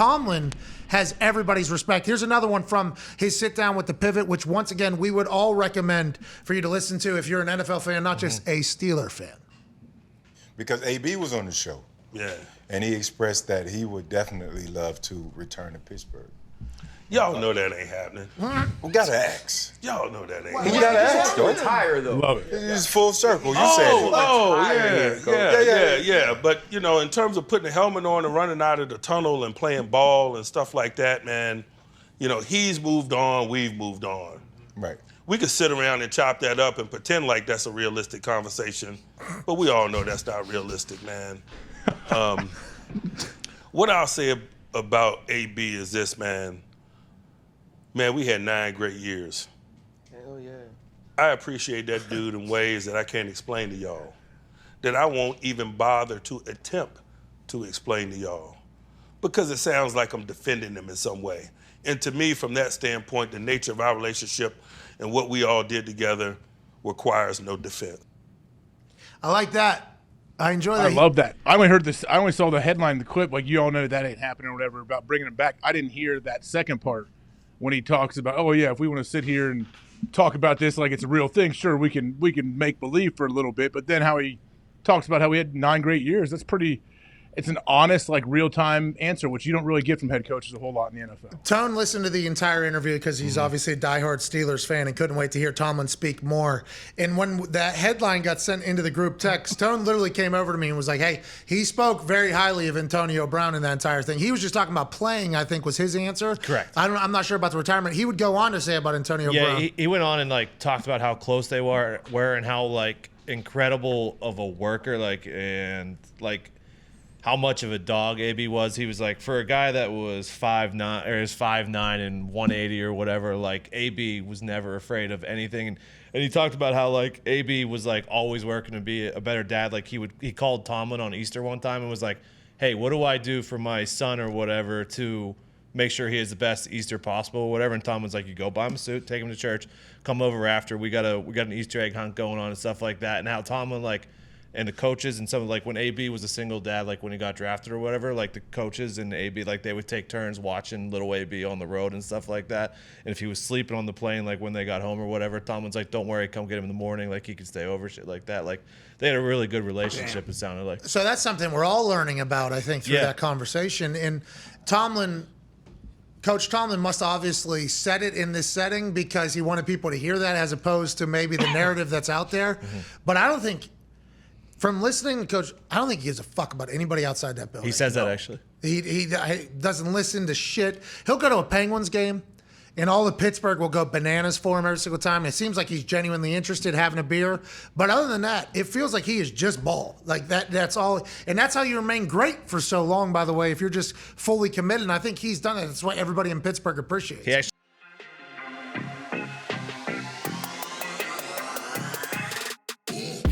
Tomlin has everybody's respect. Here's another one from his sit down with the Pivot, which once again we would all recommend for you to listen to if you're an NFL fan, not just a Steeler fan. Because AB was on the show. Yeah. And he expressed that he would definitely love to return to Pittsburgh. Y'all know that ain't happening. We gotta ask. Y'all know that ain't We happening. gotta ask. Don't Retire though. Love it. It's full circle. You said it. Yeah. But, you know, in terms of putting the helmet on and running out of the tunnel and playing ball and stuff like that, man, you know, he's moved on, we've moved on. Right. We could sit around and chop that up and pretend like that's a realistic conversation, but we all know that's not realistic, man. What I'll say about AB is this, man. Man, we had 9 great years. Hell yeah. I appreciate that dude in ways that I can't explain to y'all, that I won't even bother to attempt to explain to y'all, because it sounds like I'm defending him in some way. And to me, from that standpoint, the nature of our relationship and what we all did together requires no defense. I like that. I enjoy that. I love that. I only heard this. I only saw the headline, the clip. Like, you all know that ain't happening or whatever about bringing him back. I didn't hear that second part when he talks about, oh yeah, if we want to sit here and talk about this like it's a real thing, sure, we can make believe for a little bit. But then how he talks about how we had 9 great years. That's pretty. It's an honest, like, real-time answer, which you don't really get from head coaches a whole lot in the NFL. Tone listened to the entire interview because he's obviously a diehard Steelers fan and couldn't wait to hear Tomlin speak more. And when that headline got sent into the group text, Tone literally came over to me and was like, hey, he spoke very highly of Antonio Brown in that entire thing. He was just talking about playing, I think, was his answer. Correct. I'm not sure about the retirement. He would go on to say about Antonio Brown. Yeah, he went on and, like, talked about how close they were and how, like, incredible of a worker, and how much of a dog AB was. He was like, for a guy that was 5'9" or is 5'9" and 180 or whatever, like, AB was never afraid of anything. And he talked about how, like, AB was, like, always working to be a better dad. Like, he called Tomlin on Easter one time and was like, hey, what do I do for my son or whatever to make sure he has the best Easter possible or whatever? And Tomlin's like, you go buy him a suit, take him to church, come over after. We got an Easter egg hunt going on and stuff like that. And how Tomlin, like, and the coaches and some, like, when AB was a single dad, like when he got drafted or whatever, like the coaches and AB, like, they would take turns watching little AB on the road and stuff like that. And if he was sleeping on the plane, like when they got home or whatever, Tomlin's like, don't worry, come get him in the morning. Like, he could stay over, shit like that. Like, they had a really good relationship, it sounded like. So that's something we're all learning about, I think, through that conversation. And Coach Tomlin must obviously said it in this setting because he wanted people to hear that as opposed to maybe the narrative that's out there. But I don't think, from listening to Coach, I don't think he gives a fuck about anybody outside that building. He says that, actually. He doesn't listen to shit. He'll go to a Penguins game, and all of Pittsburgh will go bananas for him every single time. It seems like he's genuinely interested, having a beer. But other than that, it feels like he is just ball. Like, that's all. And that's how you remain great for so long, by the way, if you're just fully committed. And I think he's done it. That's what everybody in Pittsburgh appreciates. He actually